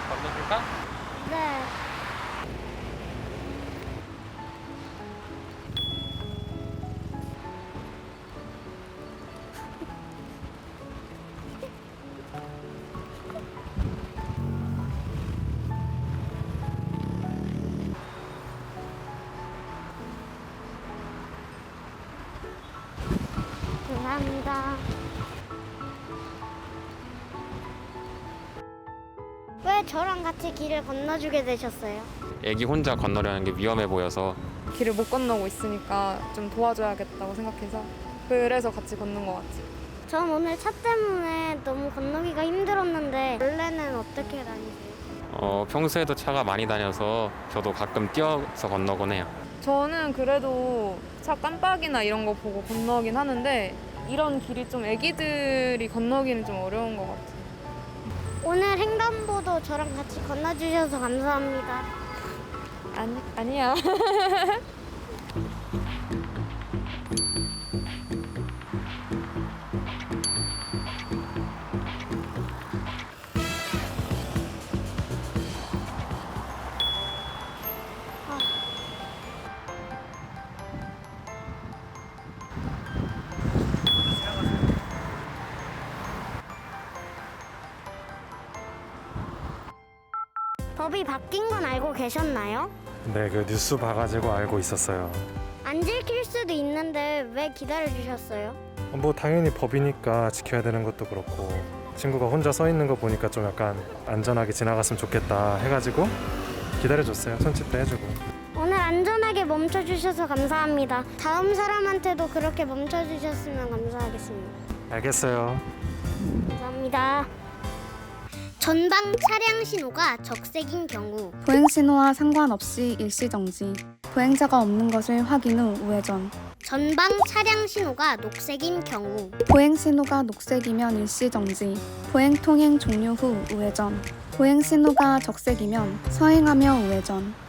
건너줄까? 네. 감사합니다. 왜 저랑 같이 길을 건너주게 되셨어요? 애기 혼자 건너려는 게 위험해 보여서. 길을 못 건너고 있으니까 좀 도와줘야겠다고 생각해서 그래서 같이 걷는 것 같아요. 전 오늘 차 때문에 너무 건너기가 힘들었는데 원래는 어떻게 다니세요? 평소에도 차가 많이 다녀서 저도 가끔 뛰어서 건너곤 해요. 저는 그래도 차 깜빡이나 이런 거 보고 건너긴 하는데 이런 길이 좀 애기들이 건너기는 좀 어려운 것 같아요. 오늘 횡단보도 저랑 같이 건너주셔서 감사합니다. 아니야. 법이 바뀐 건 알고 계셨나요? 네, 그 뉴스 봐가지고 알고 있었어요. 안 지킬 수도 있는데 왜 기다려주셨어요? 뭐 당연히 법이니까 지켜야 되는 것도 그렇고 친구가 혼자 서 있는 거 보니까 좀 약간 안전하게 지나갔으면 좋겠다 해가지고 기다려줬어요. 손짓도 해주고. 오늘 안전하게 멈춰주셔서 감사합니다. 다음 사람한테도 그렇게 멈춰주셨으면 감사하겠습니다. 알겠어요. 감사합니다. 전방 차량 신호가 적색인 경우 보행 신호와 상관없이 일시정지, 보행자가 없는 것을 확인 후 우회전, 전방 차량 신호가 녹색인 경우 보행 신호가 녹색이면 일시정지, 보행 통행 종료 후 우회전, 보행 신호가 적색이면 서행하며 우회전.